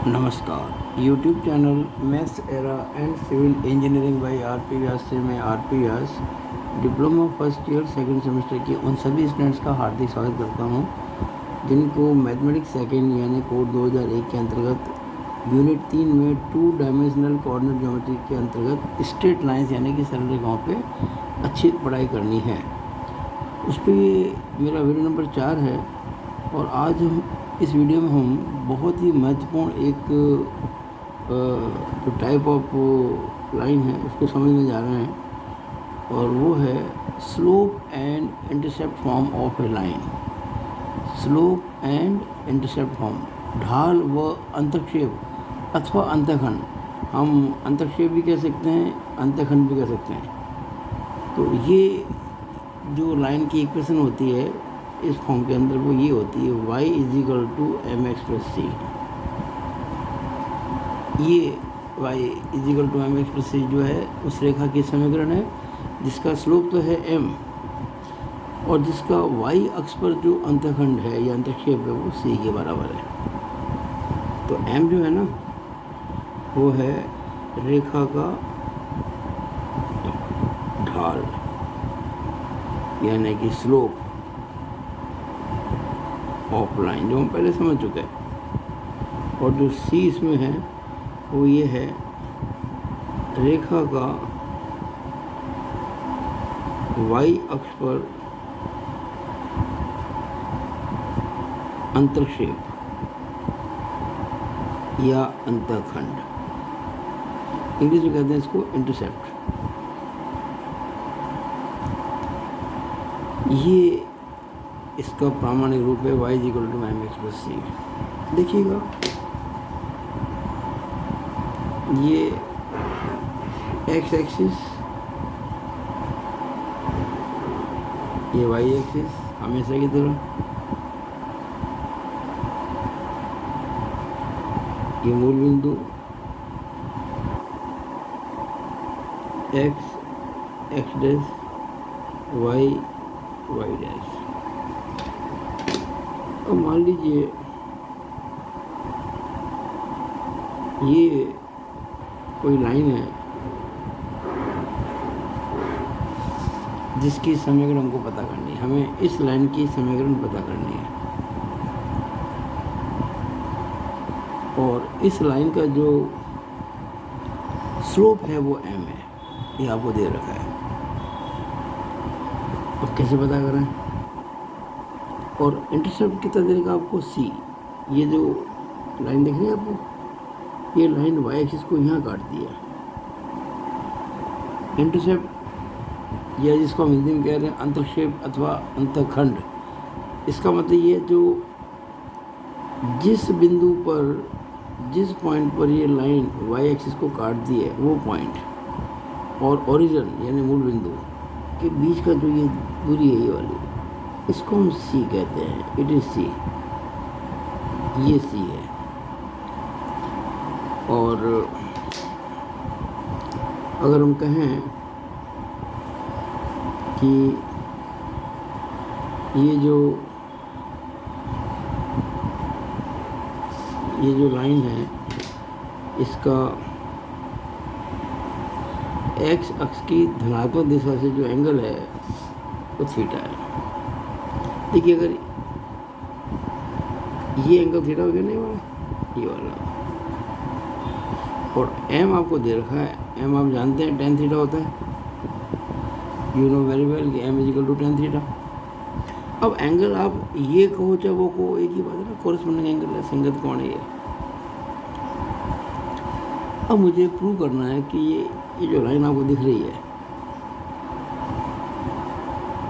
नमस्कार। YouTube channel maths era and civil engineering by R P. Vyas से मैं R P. Vyas diploma first year second semester के उन सभी स्टूडेंट्स का हार्दिक स्वागत करता हूं जिनको मैथमेटिक्स सेकंड यानी कोड 2001 के अंतर्गत यूनिट 3 में 2 डायमेंशनल कोऑर्डिनेट ज्योमेट्री के अंतर्गत स्ट्रेट लाइंस यानी कि सरल रेखाओं पे अच्छी पढ़ाई करनी है। उस पर मेरा वीडियो नंबर 4 है और आज हम इस वीडियो में हम बहुत ही महत्वपूर्ण एक जो टाइप ऑफ लाइन है उसको समझने जा रहे हैं और वो है slope and intercept form of A line. Slope and intercept form, ढाल व अंतक्षेप अथवा अंतखंड। हम अंतक्षेप भी कह सकते हैं, अंतखंड भी कह सकते हैं। तो ये जो लाइन की इक्वेशन होती है इस फॉर्म के अंदर वो ये होती है y = mx + c। ये y = mx + c जो है उस रेखा की समीकरण है जिसका स्लोप तो है m और जिसका y अक्ष पर जो अंतखंड है या अंतक्षेप है वो c के बराबर है। तो m जो है ना वो है रेखा का ढाल यानी कि स्लोप ऑफ लाइन जो हम पहले समझ चुके हैं। और जो सी इसमें है वो ये है रेखा का वाई अक्ष पर अंतक्षेप या अंतखंड, इंग्लिश में कहते हैं इसको इंटरसेप्ट। ये इसका प्रामाणिक रूप है y = mx + c। देखिएगा ये x एक्सिस, ये y एक्सिस हमेशा की तरह, ये मूल बिंदु x x dash y y dash. अब मान लीजिए ये कोई लाइन है जिसकी समीकरण हमको पता करनी है। हमें इस लाइन की समीकरण पता करनी है और इस लाइन का जो स्लोप है वो m है, ये आपको दे रखा है। अब कैसे पता करें? और इंटरसेप्ट कितना देगा आपको c। ये जो लाइन देख रहे हैं आपको, ये लाइन y एक्सिस को यहाँ काट दिया। इंटरसेप्ट या जिसको हम हिंदी में कह रहे हैं अंतक्षेप अथवा अंतखंड, इसका मतलब ये जो जिस बिंदु पर जिस पॉइंट पर ये लाइन y एक्सिस को काट दी है वो पॉइंट और ओरिजिन यानी मूल बिंदु के बीच का जो ये दूरी है ये वाली, इसको हम C कहते हैं। इट इज C, ये C है। और अगर हम कहें कि ये जो लाइन है इसका x अक्ष की धनात्मक दिशा से जो एंगल है वो थीटा है। देखिए अगर ये एंगल थीटा हो गया नहीं वाला, ये वाला, और m आपको दे रखा है। m आप जानते हैं tan थीटा होता है, यू नो वेरी वेल कि m = tan थीटा। अब एंगल आप ये कहो चाहे वो कहो एक ही बात है ना, कोरिस्पोंडिंग एंगल है, संगत कोण है ये। अब मुझे प्रूव करना है कि ये जो लाइन आपको दिख रही है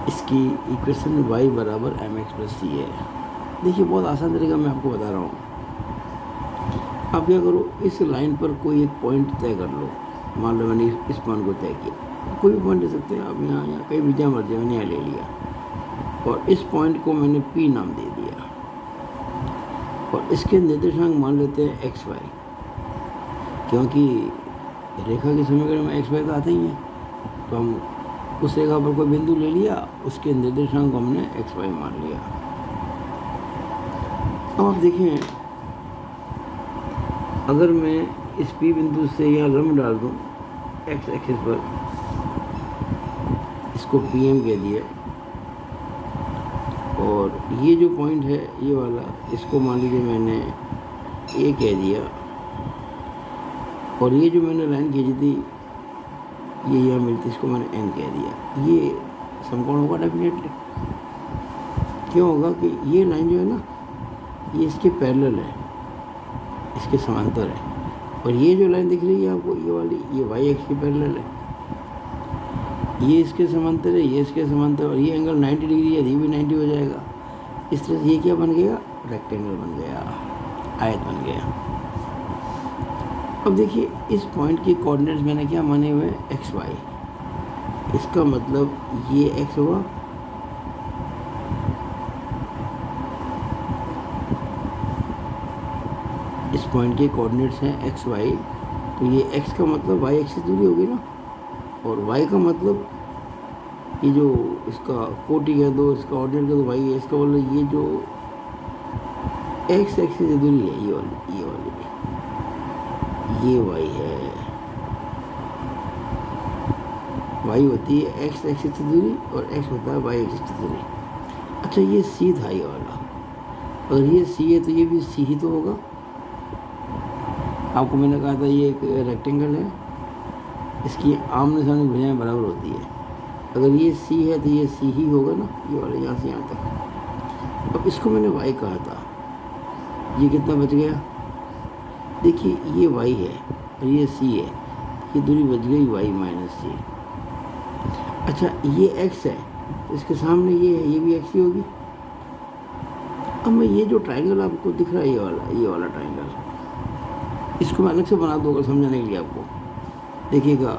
इसकी इक्वेशन y = mx + c है। देखिए बहुत आसान तरीका मैं आपको बता रहा हूँ। आप क्या करो, इस लाइन पर कोई एक पॉइंट तय कर लो। मान लो मैंने इस पॉइंट को तय किया, कोई भी पॉइंट ले सकते हैं आप, यहाँ कहीं भी जहाँ मर्जी, मैंने यहाँ ले लिया और इस पॉइंट को मैंने P नाम दे दिया और इसके निर्देशांक मान लेते हैं x y, क्योंकि रेखा की समीकरण में x y तो आते ही हैं। तो हम उस रेखा पर कोई बिंदु ले लिया, उसके निर्देशांक को हमने एक्स वाई मान लिया। अब आप देखें अगर मैं इस P बिंदु से यहाँ लंब डाल दूँ एक्स एक्सिस पर, इसको PM कह दिया, और ये जो पॉइंट है ये वाला, इसको मान लीजिए मैंने A कह दिया, और ये जो मैंने लाइन खींची थी ये यहाँ मिलती, इसको मैंने N कह दिया। ये समकोण होगा डेफिनेटली। क्यों होगा कि ये लाइन जो है ना ये इसके पैरेलल है, इसके समांतर है, और ये जो लाइन दिख रही है आपको ये वाली, ये वाई एक्स के पैरेलल है, ये इसके समांतर है, ये इसके समांतर, और ये एंगल 90 डिग्री है, ये भी 90 हो जाएगा। इस तरह से ये क्या बन गया, रेक्टेंगल बन गया, आयत बन गया। अब देखिए इस पॉइंट के कोऑर्डिनेट्स मैंने क्या माने हुए हैं, एक्स वाई। इसका मतलब ये एक्स हुआ, इस पॉइंट के कोऑर्डिनेट्स हैं एक्स वाई, तो ये एक्स का मतलब वाई एक्सिस दूरी होगी ना, और वाई का मतलब ये जो इसका कोटि कह दो, इसका ऑर्डिनेट कह दो वाई है, इसका मतलब ये जो एक्स एक्सिस दूरी है ये वाली, ये वाई है। वाई होती है एक्स एक्सिस से दूरी और एक्स होता है वाई एक्सिस से दूरी। अच्छा ये सी था ये वाला, अगर ये सी है तो ये भी सी ही तो होगा। आपको मैंने कहा था ये एक रेक्टेंगल है, इसकी आमने सामने भुजाएं बराबर होती है। अगर ये सी है तो ये सी ही होगा ना, ये वाला यहाँ से यहाँ तक। अब इसको मैंने वाई कहा था, ये कितना बच गया, देखिए ये वाई है और ये सी है, ये दूरी बच गई वाई माइनस सी। अच्छा ये एक्स है, इसके सामने ये है, ये भी एक्स ही होगी। अब मैं ये जो ट्रायंगल आपको दिख रहा है ये वाला ट्रायंगल, इसको मैं अलग से बना दूँगा समझाने के लिए आपको, देखिएगा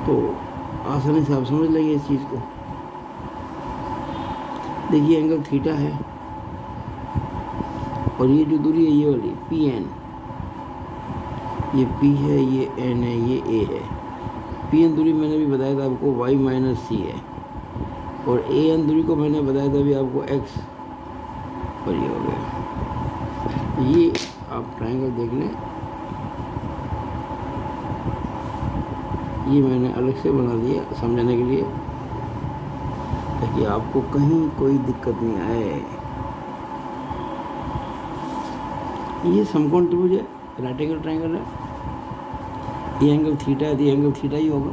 तो आसानी से आप समझ लेंगे इस चीज़ को। देखिए एंगल थीटा है, और ये जो दूरी है ये वाली पी एन, ये P है, ये N है, ये A है। PN दूरी मैंने भी बताया था आपको y माइनस सी है, और AN दूरी को मैंने बताया था अभी आपको x, और ये हो गया। ये आप ट्रायंगल देख लें, ये मैंने अलग से बना दिया समझाने के लिए, ताकि आपको कहीं कोई दिक्कत नहीं आए। ये समकोण त्रिभुज है, राइट एंगल ट्रायंगल है, ये एंगल थीटा है तो ये एंगल थीटा ही होगा।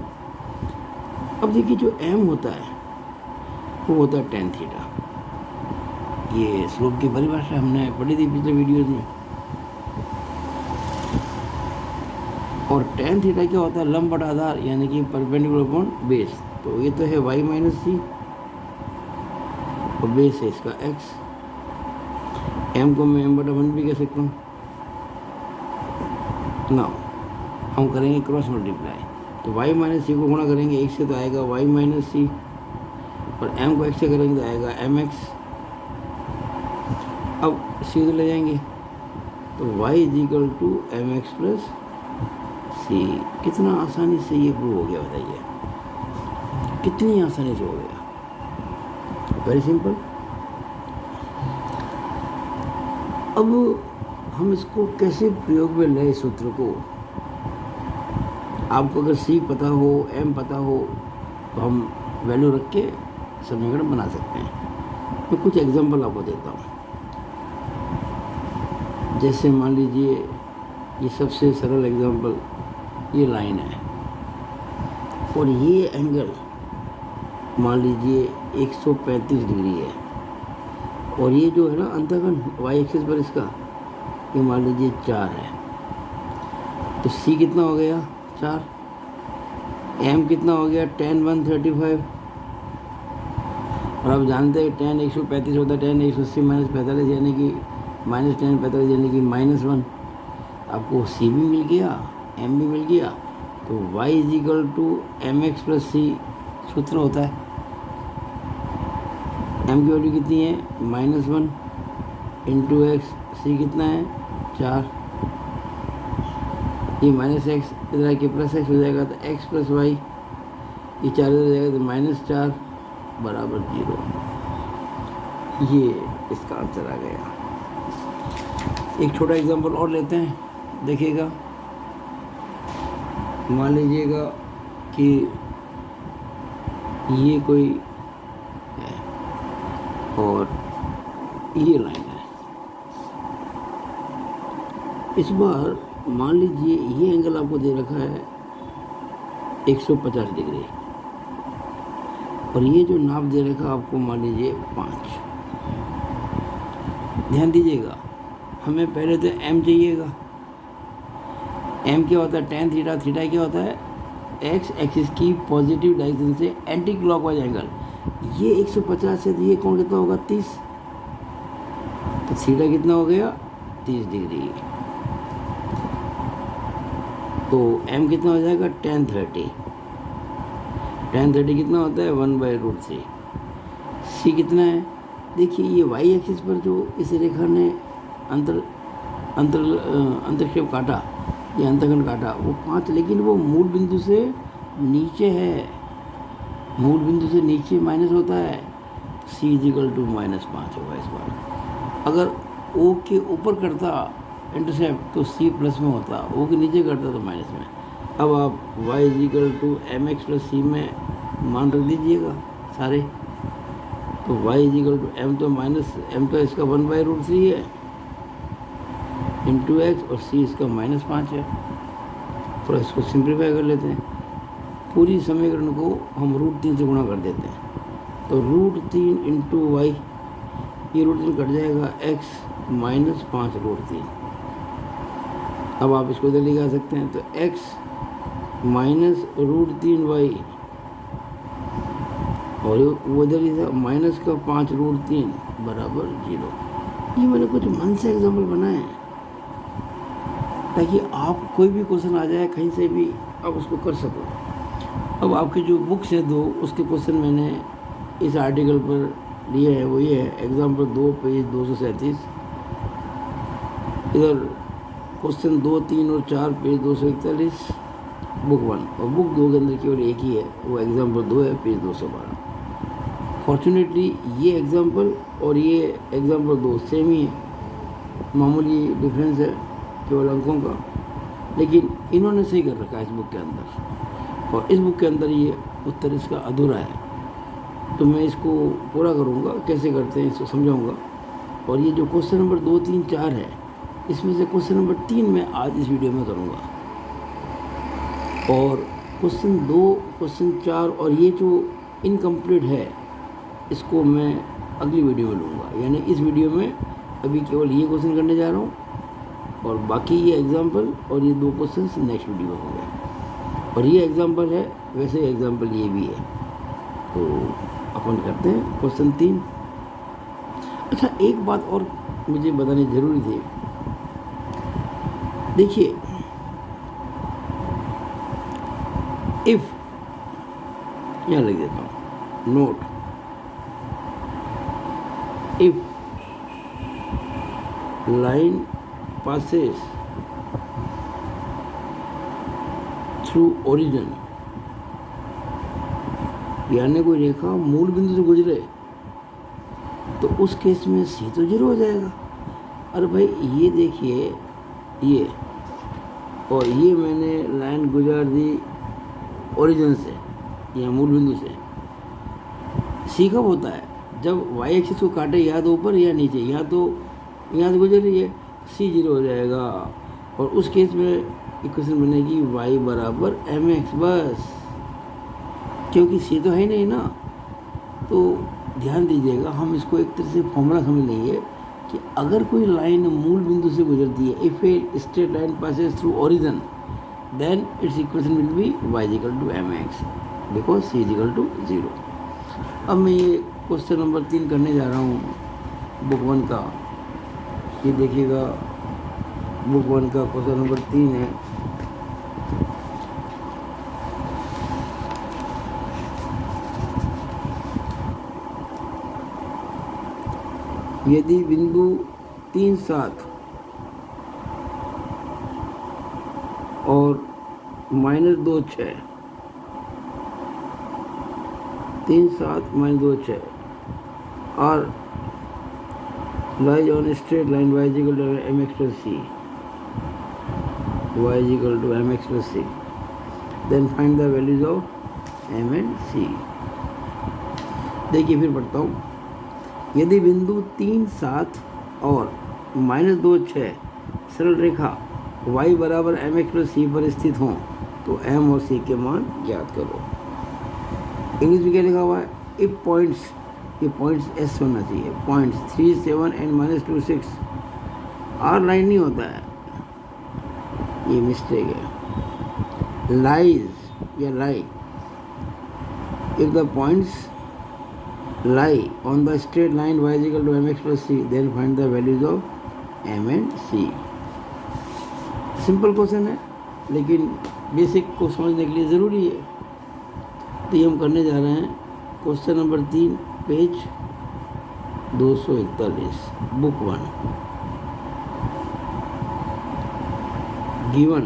अब देखिए जो m होता है वो होता है tan थीटा। ये स्लोप की परिभाषा हमने पढ़ी थी पिछले वीडियोस में। और tan थीटा क्या होता है, लंब बटा आधार, यानी कि परपेंडिकुलर अपॉन बेस। तो ये तो है y माइनस सी, और बेस है इसका x। m को मैं m बटा 1 भी कह सकता हूँ ना। हम करेंगे क्रॉस मल्टीप्लाई, तो y माइनस सी को गुणा करेंगे एक से तो आएगा y माइनस सी, और m को x से करेंगे तो आएगा mx। अब सी तो ले जाएंगे, तो y is equal to m x plus c. कितना आसानी से ये प्रूव हो गया, बताइए कितनी आसानी से हो गया, वेरी सिंपल। अब हम इसको कैसे प्रयोग में लाए सूत्र को, आपको अगर सी पता हो, एम पता हो, तो हम वैल्यू रख के समीकरण बना सकते हैं। मैं कुछ एग्जांपल आपको देता हूँ। जैसे मान लीजिए ये सबसे सरल एग्जांपल, ये लाइन है और ये एंगल मान लीजिए 135 डिग्री है, और ये जो है ना अंतःखंड वाई एक्सिस पर इसका, ये मान लीजिए 4 है। तो सी कितना हो गया, 4। एम कितना हो गया, tan 135। और आप जानते हैं tan 135 होता है tan 180 माइनस 45, यानी कि माइनस tan 45 यानी कि -1। आपको सी भी मिल गया, एम भी मिल गया, तो y is equal to m x plus c सूत्र होता है। एम की वैल्यू कितनी है, -1 इंटू एक्स, सी कितना है 4, ये माइनस एक्स इधर आके प्लस एक्स हो जाएगा, तो एक्स प्लस वाई, ये 4 इधर जाएगा तो -4 बराबर 0। ये इसका आंसर आ गया। एक छोटा एग्जांपल और लेते हैं, देखिएगा। मान लीजिएगा कि ये कोई है और ये लाइन है। इस बार मान लीजिए ये एंगल आपको दे रखा है 150 डिग्री और ये जो नाप दे रखा आपको मान लीजिए 5। ध्यान दीजिएगा, हमें पहले तो m चाहिएगा। m क्या होता है? tan theta. थीटा क्या होता है? x एक्सिस की पॉजिटिव डायरेक्शन से एंटी क्लॉकवाइज एंगल। ये 150 है तो ये कोण कितना होगा? 30। तो थीटा कितना हो गया? 30 डिग्री। तो m कितना हो जाएगा? tan 30। tan 30 कितना होता है? 1/√3। c कितना है? देखिए ये y एक्सिस पर जो इस रेखा ने अंतरक्षेप काटा, ये अंतःखंड काटा, वो 5, लेकिन वो मूल बिंदु से नीचे है। मूल बिंदु से नीचे माइनस होता है। c -5 होगा इस बार। अगर o के ऊपर करता इंटरसेप्ट तो c प्लस में होता, o के नीचे करता तो माइनस में। अब आप y mx + c में मान रख दीजिएगा सारे। तो y m तो माइनस m तो इसका 1/√3 है इंटू x और c इसका -5 है। थोड़ा इसको सिंप्लीफाई कर लेते हैं। पूरी समीकरण को हम √3 से गुणा कर देते हैं। तो √3 इंटू वाई, ये √3 कट जाएगा, x -5√3। अब आप इसको इधर लेके आ सकते हैं। तो x -√3y और वो इधर ही था माइनस का 5√3 बराबर 0। ये मैंने कुछ मन से एग्जाम्पल बनाए हैं ताकि आप कोई भी क्वेश्चन आ जाए कहीं से भी आप उसको कर सको। अब आपकी जो बुक्स है 2, उसके क्वेश्चन मैंने इस आर्टिकल पर लिए हैं। वो ये है एग्जाम्पल 2 पेज 237। इधर क्वेश्चन 2, 3 और 4 पेज 241 बुक 1, और बुक 2 के अंदर केवल एक ही है, वो एग्जाम्पल 2 है पेज 212। फॉर्चुनेटली ये एग्जाम्पल और ये एग्जाम्पल 2 सेम ही है, मामूली डिफरेंस है केवल अंकों का, लेकिन इन्होंने सही कर रखा है इस बुक के अंदर। और इस बुक के अंदर ये उत्तर इसका अधूरा है, तो मैं इसको पूरा करूँगा। कैसे करते हैं इसको समझाऊँगा। और ये जो क्वेश्चन नंबर 2, 3, 4 है, इसमें से क्वेश्चन नंबर 3 मैं आज इस वीडियो में करूँगा, और क्वेश्चन 2, क्वेश्चन 4 और ये जो इनकम्प्लीट है इसको मैं अगली वीडियो में लूँगा। यानी इस वीडियो में अभी केवल ये क्वेश्चन करने जा रहा हूँ और बाकी ये एग्जाम्पल और ये 2 क्वेश्चन नेक्स्ट वीडियो में होंगे। और ये एग्जाम्पल है, वैसे एग्जाम्पल ये भी है। तो अपन करते हैं क्वेश्चन 3। अच्छा, एक बात और मुझे बतानी ज़रूरी थी। देखिए, इफ़ यहाँ लिख देता हूँ, note, if line passes through origin, यानी कोई रेखा मूल बिंदु से गुजरे, तो उस केस में c तो 0 हो जाएगा। अरे भाई ये देखिए, ये और ये मैंने लाइन गुजार दी ओरिजिन से या मूल बिंदु से। c कब होता है? जब y एक्सिस को काटे, या तो ऊपर या नीचे, या तो यहाँ से गुजर रही है, c 0 हो जाएगा। और उस केस में इक्वेशन बनेगी y बराबर mx बस, क्योंकि c तो है नहीं ना। तो ध्यान दीजिएगा, हम इसको एक तरह से फॉर्मूला समझ लेंगे कि अगर कोई लाइन मूल बिंदु से गुजरती है, if a straight line passes through origin, then its equation will be y mx because c 0। अब मैं ये क्वेश्चन नंबर 3 करने जा रहा हूँ बुक 1 का। ये देखिएगा, बुक 1 का क्वेश्चन नंबर 3 है। यदि बिंदु 3, 7 और -2, 6, 3, 7 -2, 6 और lies on a straight line y is equal to mx plus c. Y is equal to mx plus c. Then find the values of m and c. देखिए फिर पढ़ता हूँ। यदि बिंदु 3, 7 और -2, 6 सरल रेखा y बराबर mx प्लस c पर स्थित हों तो m और c के मान ज्ञात करो। इंग्लिश में क्या लिखा हुआ है? इफ पॉइंट्स, ये पॉइंट्स एस होना चाहिए, पॉइंट्स 3, 7 एंड -2, 6 आर लाइन नहीं होता है, ये मिस्टेक है। लाइज या lie, if the points lie on the straight line y is equal to mx plus c, then find the values of m and c. Simple question है लेकिन basic को समझने के लिए ज़रूरी है। तो ये हम करने जा रहे हैं question number 3, page 241, book 1। Given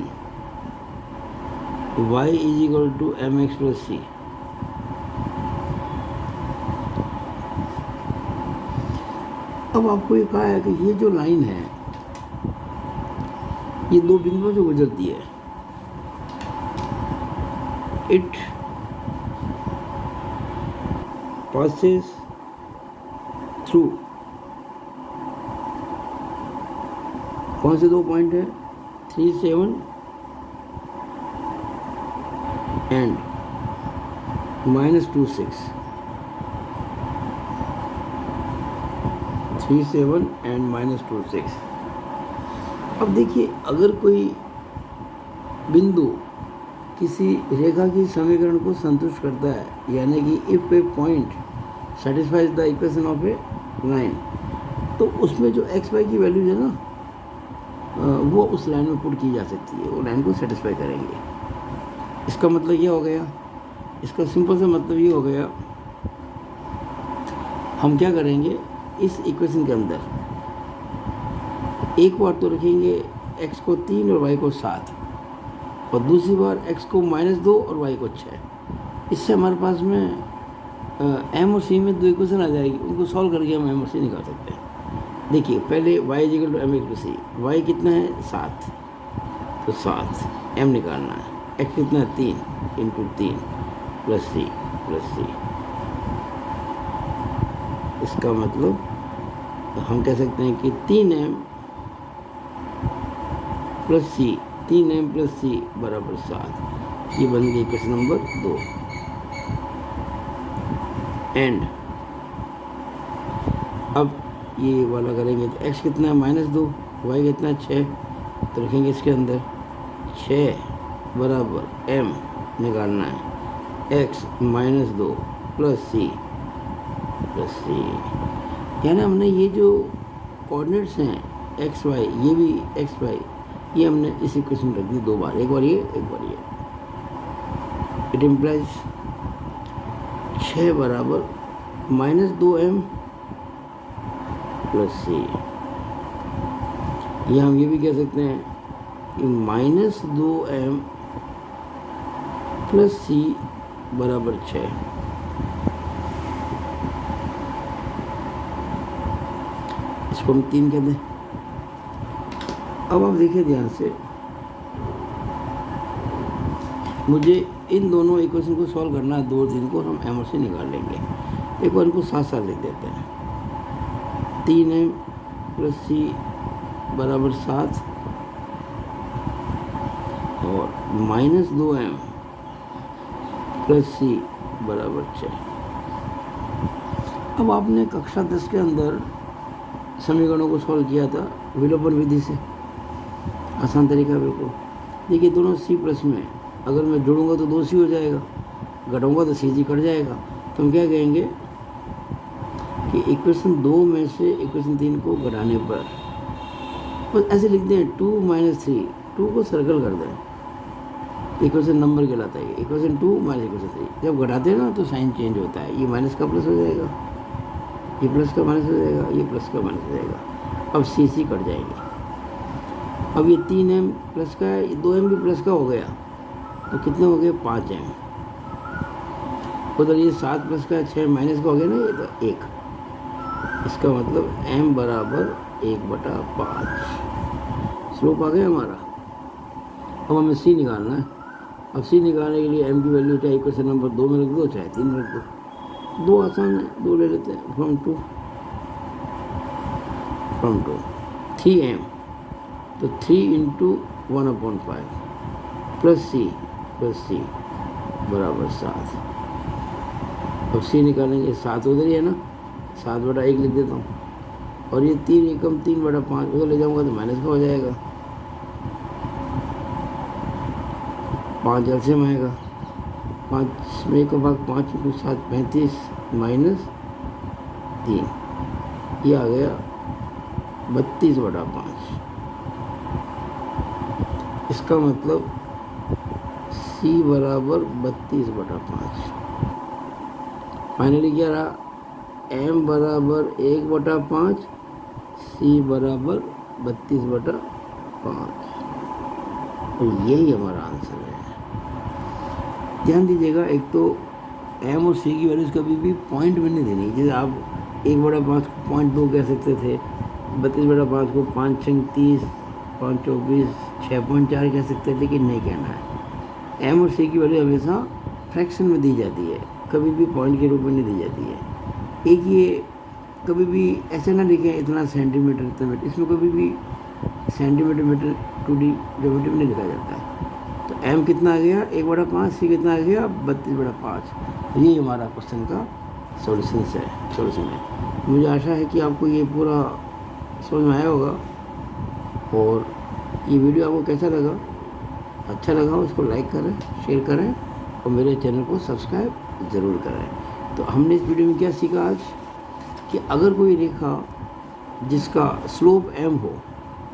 y is equal to mx plus c। अब आपको ये कहा है कि ये जो लाइन है ये दो बिंदुओं से गुजरती है। इट passes थ्रू, कौन से दो पॉइंट है? 3, 7 एंड -2, 6। 3, 7 एंड -2, 6। अब देखिए, अगर कोई बिंदु किसी रेखा की समीकरण को संतुष्ट करता है, यानी कि if A point satisfies the equation of A line, तो उसमें जो एक्स वाई की वैल्यूज है ना, वो उस लाइन में पुट की जा सकती है, वो लाइन को सेटिस्फाई करेंगे। इसका मतलब ये हो गया, इसका सिंपल सा मतलब ये हो गया, हम क्या करेंगे इस इक्वेशन के अंदर एक बार तो रखेंगे x को 3 और y को 7, और दूसरी बार x को -2 और y को 6। इससे हमारे पास में m और c में दो इक्वेशन आ जाएगी, उनको सॉल्व करके हम m और c निकाल सकते हैं। देखिए, पहले y = mx + c, y कितना है 7, तो 7 m निकालना है, x कितना है 3 × 3 + c + c। इसका मतलब हम कह सकते हैं कि 3m + c, 3m + c = 7। ये बन गई इक्वेशन नंबर 2। एंड अब ये वाला करेंगे तो x कितना है -2, y कितना है 6, तो रखेंगे इसके अंदर 6 = m निकालना है, x -2 + c + c। यानी हमने ये जो कोऑर्डिनेट्स हैं एक्स वाई, ये भी एक्स वाई, ये हमने इस इक्वेशन में रख दी दो बार, एक बार ये एक बार ये। It implies 6 = -2m + c। या हम ये भी कह सकते हैं कि -2m + c = 6। इसको हम 3 कह दें। अब आप देखिए ध्यान से, मुझे इन दोनों इक्वेशन को सॉल्व करना है 2 दिन को, हम m और c निकाल लेंगे। एक बार इनको साथ साथ लिख देते हैं। 3m + c = 7 और -2m + c = 6। अब आपने कक्षा 10 के अंदर समीकरणों को सॉल्व किया था विलोपन विधि से, आसान तरीका बिल्कुल। देखिए, दोनों c प्लस में अगर मैं जोड़ूंगा तो 2c हो जाएगा, घटाऊंगा तो c कट जाएगा। तो हम क्या कहेंगे कि इक्वेशन 2 में से इक्वेशन 3 को घटाने पर बस ऐसे लिख दें 2 - 3, 2 को सर्कल कर दें, इक्वेशन नंबर कहलाता है। इक्वेशन 2 - इक्वेशन 3 जब घटाते हैं ना तो साइन चेंज होता है, ये माइनस का प्लस हो जाएगा, ये प्लस का माइनस हो जाएगा, ये प्लस का माइनस हो जाएगा। अब c कट जाएगी। अब ये 3m प्लस का है, 2m भी प्लस का हो गया, तो कितने हो गए 5m। उधर ये 7 प्लस का 6 माइनस का हो गया ना, ये तो 1। इसका मतलब m बराबर 1/5। स्लोप आ गया हमारा। अब हमें c निकालना है। अब c निकालने के लिए m की वैल्यू चाहे इक्वेशन नंबर 2 में रख दो चाहे 3 में रख दो। 2 आसान है, 2 ले लेते हैं। फ्रॉम टू 3m, तो 3 इंटू 1/5 प्लस सी बराबर 7। अब सी निकालेंगे, 7 उधर ही है ना, 7/1 लिख देता हूँ। और ये 3 एकम 3/5 उधर ले जाऊँगा तो माइनस का हो जाएगा, 5 एलसीएम आएगा। 5 में 1 का भाग 5 इंटू 7 35 माइनस 3, ये आ गया 32/5। इसका मतलब c बराबर 32/5। फाइनली क्या रहा, m बराबर 1/5, c बराबर 32/5। तो यही हमारा आंसर है। ध्यान दीजिएगा, एक तो m और c की वैल्यूज कभी भी पॉइंट में नहीं देनी। जैसे आप 1/5 को 0.2 कह सकते थे, 32/5 को 5 6 30, 5 24 6.4 कह सकते थे, लेकिन नहीं कहना है। m और c की वैल्यू हमेशा फ्रैक्शन में दी जाती है, कभी भी पॉइंट के रूप में नहीं दी जाती है। एक ये कभी भी ऐसे ना लिखें इतना सेंटीमीटर इतना मीटर, इसमें कभी भी सेंटीमीटर मीटर 2D ज्योमेट्री में नहीं लिखा जाता है। तो m कितना आ गया 1/5, c कितना आ गया 32/5। यही हमारा क्वेश्चन का सॉल्यूशन है। मुझे आशा है कि आपको ये पूरा समझ में आया होगा। और ये वीडियो आपको कैसा लगा, अच्छा लगा हो इसको लाइक करें, शेयर करें और मेरे चैनल को सब्सक्राइब ज़रूर करें। तो हमने इस वीडियो में क्या सीखा आज, कि अगर कोई रेखा जिसका स्लोप m हो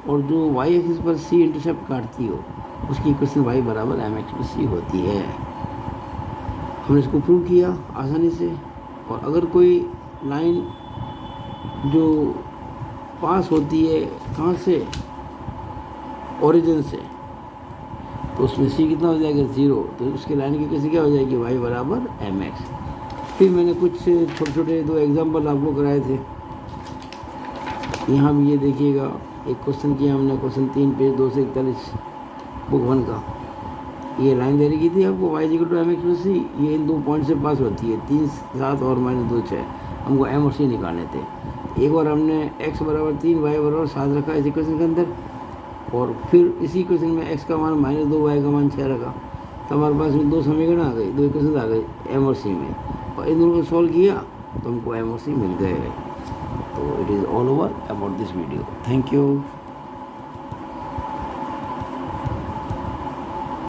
और जो y एक्सिस पर c इंटरसेप्ट काटती हो, उसकी इक्वेशन y बराबर mx/c होती है। हमने इसको प्रूव किया आसानी से। और अगर कोई लाइन जो पास होती है कहाँ से, ओरिजिन से, तो उसमें c कितना हो जाएगा 0, तो उसकी लाइन की इक्वेशन क्या हो जाएगी y बराबर mx। फिर मैंने कुछ छोटे छोटे 2 एग्जाम्पल आपको कराए थे। यहाँ भी ये देखिएगा, एक क्वेश्चन किया हमने, क्वेश्चन 3 पेज 241 बुक 1 का। ये लाइन दे रखी थी आपको y mx/c, ये इन 2 पॉइंट से पास होती है, 3 7 और -2 6। हमको m और c निकालने थे। एक बार हमने x बराबर 3 y बराबर 7 रखा इस इक्वेशन के अंदर, और फिर इसी इक्वेशन में x का मान -2 y का मान 6 रखा, तो हमारे पास में 2 समीकरण आ गई, 2 इक्वेशन आ गई m और c में। और इन दोनों को सॉल्व किया तो हमको m और c मिल गए। तो it is all over about this video. Thank you.